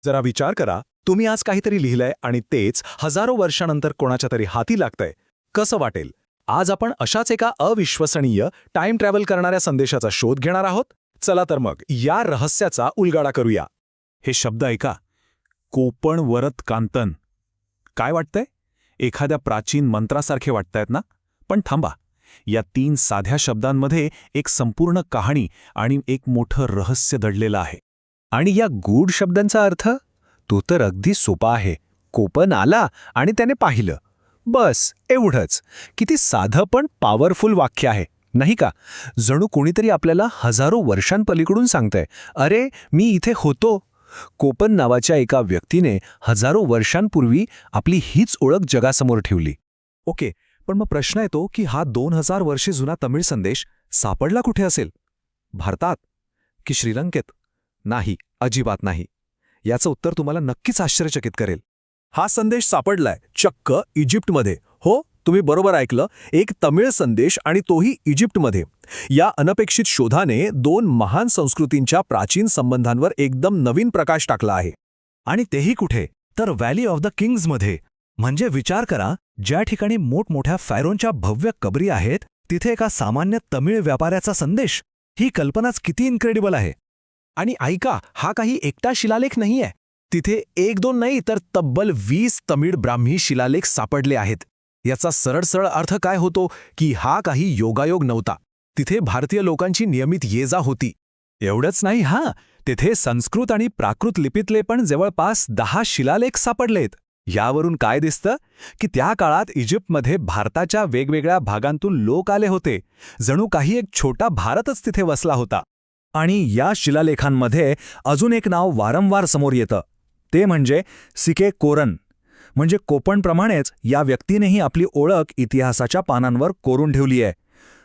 जरा विचार करा, तुम्ही आज काहीतरी लिहिलंय आणि तेच हजारो वर्षानंतर कोणाच्या तरी हाती लागतंय. कसं वाटेल? आज आपण अशाच एका अविश्वसनीय टाइम ट्रॅव्हल करणाऱ्या संदेशाचा शोध घेणार आहोत. चला तर मग या रहस्याचा उलगडा करूया. हे शब्द ऐका, कोपण वरत कांतन. काय वाटतंय? एखाद्या प्राचीन मंत्रासारखे वाटतायत ना? पण थांबा, या 3 साध्या शब्दांमध्ये एक संपूर्ण कहाणी आणि एक मोठं रहस्य दडलेलं आहे. आणि या गूढ शब्दांचा अर्थ? तो तर अगदी सोपा आहे. कोपन आला आणि त्याने पाहिलं. बस एवढंच. किती साधं पण पॉवरफुल वाक्य आहे, नाही का? जणू कोणीतरी आपल्याला हजारो वर्षांपलीकडून सांगतंय, अरे मी इथे होतो. कोपन नावाच्या एका व्यक्तीने हजारो वर्षांपूर्वी आपली हीच ओळख जगासमोर ठेवली. ओके, पण मग प्रश्न येतो की हा 2000 वर्षे जुना तमिळ संदेश सापडला कुठे असेल? भारतात की श्रीलंकेत? नाही, अजिबात नाही. याचं उत्तर तुम्हाला नक्कीच आश्चर्यचकित करेल. हा संदेश सापडलाय चक्क इजिप्तमध्ये. हो, तुम्ही बरोबर ऐकलं. एक तमिळ संदेश आणि तोही इजिप्तमध्ये. या अनपेक्षित शोधाने 2 महान संस्कृतींच्या प्राचीन संबंधांवर एकदम नवीन प्रकाश टाकला आहे. आणि तेही कुठे? तर व्हॅली ऑफ द किंग्जमध्ये. म्हणजे विचार करा, ज्या ठिकाणी मोठमोठ्या फॅरोनच्या भव्य कबरी आहेत, तिथे एका सामान्य तमिळ व्यापाऱ्याचा संदेश. ही कल्पनाच किती इन्क्रेडिबल आहे. आणि ऐका, हा काही एकटा शिलालेख नाहीये. तिथे 1-2 नाही तर तब्बल 20 तमिळ ब्राह्मी शिलालेख सापडले आहेत. याचा सरळ अर्थ काय होतो की हा काही योगायोग नव्हता. तिथे भारतीय लोकांची नियमित ये-जा होती. एवढंच नाही, तिथे संस्कृत आणि प्राकृत लिपीतले पण जवळपास 10 शिलालेख सापडलेत. यावरून काय दिसतं की त्या काळात इजिप्तमध्ये भारताच्या वेगवेगळ्या भागांतून लोक आले होते. जणू काही एक छोटा भारतच तिथे वसला होता. आणि या शिलालेखांमध्ये अजून एक नाव वारंवार समोर येतं. ते म्हणजे सिके कोरन. म्हणजे कोपणप्रमाणेच या व्यक्तीनेही आपली ओळख इतिहासाच्या पानांवर कोरून ठेवली आहे.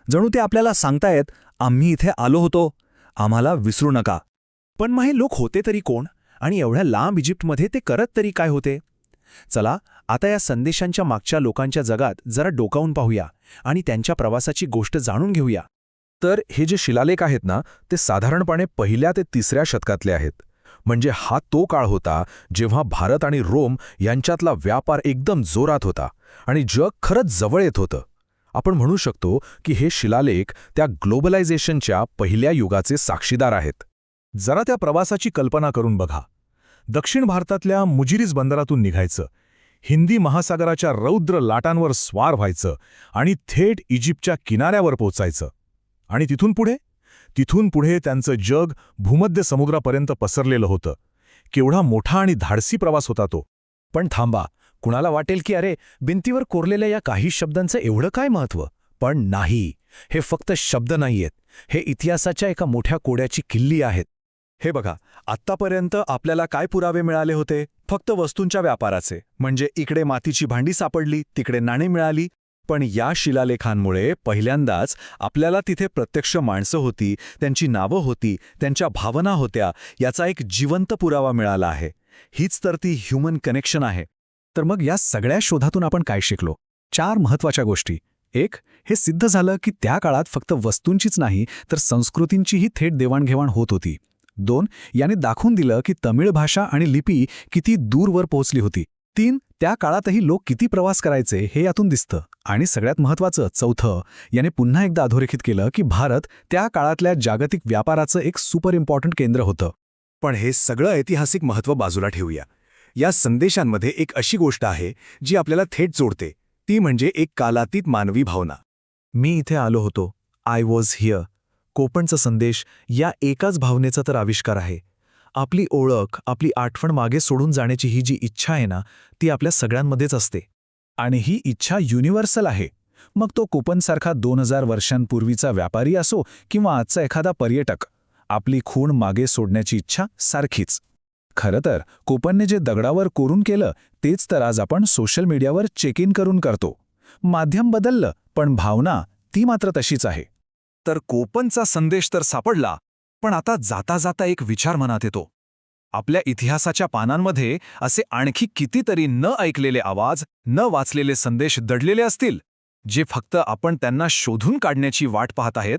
जणू ते आपल्याला सांगतायत, आम्ही इथे आलो होतो, आम्हाला विसरू नका. पण मग हे लोक होते तरी कोण? आणि एवढ्या लांब इजिप्तमध्ये ते करत तरी काय होते? चला आता या संदेशांच्या मागच्या लोकांच्या जगात जरा डोकावून पाहूया आणि त्यांच्या प्रवासाची गोष्ट जाणून घेऊया. तर हे जे शिलालेख आहेत ना, ते साधारणपणे 1ल्या ते 3ऱ्या शतकातले आहेत. म्हणजे हा तो काळ होता जेव्हा भारत आणि रोम यांच्यातला व्यापार एकदम जोरात होता आणि जग खरंच जवळ येत होतं. आपण म्हणू शकतो की हे शिलालेख त्या ग्लोबलायझेशनच्या पहिल्या युगाचे साक्षीदार आहेत. जरा त्या प्रवासाची कल्पना करून बघा. दक्षिण भारतातल्या मुजिरीज बंदरातून निघायचं, हिंदी महासागराच्या रौद्र लाटांवर स्वार व्हायचं आणि थेट इजिप्तच्या किनाऱ्यावर पोचायचं. आणि तिथून पुढे त्यांचं जग भूमध्य समुद्रापर्यंत पसरलेलं होतं. केवढा मोठा आणि धाडसी प्रवास होता तो. पण थांबा, कुणाला वाटेल की अरे, भिंतीवर कोरलेल्या या काही शब्दांचं एवढं काय महत्त्व? पण नाही, हे फक्त शब्द नाहीयेत. हे इतिहासाच्या एका मोठ्या कोड्याची किल्ली आहेत. हे बघा, आत्तापर्यंत आपल्याला काय पुरावे मिळाले होते? फक्त वस्तूंच्या व्यापाराचे. म्हणजे इकडे मातीची भांडी सापडली, तिकडे नाणी मिळाली. पण या शिलालेखांमुळे पहिल्यांदाच आपल्याला तिथे प्रत्यक्ष माणसं होती, त्यांची नावं होती, त्यांच्या भावना होत्या, याचा एक जिवंत पुरावा मिळाला आहे. हीच तर ती ह्युमन कनेक्शन आहे. तर मग या सगळ्या शोधातून आपण काय शिकलो? 4 महत्त्वाच्या गोष्टी. 1. हे सिद्ध झालं की त्या काळात फक्त वस्तूंचीच नाही तर संस्कृतींचीही थेट देवाणघेवाण होत होती. 2. याने दाखवून दिलं की तमिळ भाषा आणि लिपी किती दूरवर पोहोचली होती. 3. त्या काळातही लोक किती प्रवास करायचे हे यातून दिसतं. आणि सगळ्यात महत्त्वाचं 4. याने पुन्हा एकदा अधोरेखित केलं की भारत त्या काळातल्या जागतिक व्यापाराचं एक सुपर इम्पॉर्टंट केंद्र होतं. पण हे सगळं ऐतिहासिक महत्त्व बाजूला ठेवूया. या संदेशांमध्ये एक अशी गोष्ट आहे जी आपल्याला थेट जोडते. ती म्हणजे एक कालातीत मानवी भावना. मी इथे आलो होतो, आय वॉज हिअर. कोपणचा संदेश या एकाच भावनेचा तर आविष्कार आहे. आपली ओळख, आपली आठवण मागे सोडून जाण्याची ही जी इच्छा आहे ना, ती आपल्या सगळ्यांमध्येच असते. आणि ही इच्छा युनिव्हर्सल आहे. मग तो कोपनसारखा 2000 वर्षांपूर्वीचा व्यापारी असो किंवा आजचा एखादा पर्यटक, आपली खूण मागे सोडण्याची इच्छा सारखीच. खरं तर कोपनने जे दगडावर कोरून केलं तेच तर आज आपण सोशल मीडियावर चेक इन करून करतो. माध्यम बदललं, पण भावना ती मात्र तशीच आहे. तर कोपनचा संदेश तर सापडला, पण आता जाता जाता एक विचार मनात येतो. आपल्या इतिहासाच्या पानांमध्ये असे आणखी कितीतरी न ऐकलेले आवाज, न वाचलेले संदेश दडलेले असतील, जे फक्त आपण त्यांना शोधून काढण्याची वाट पाहत आहेत.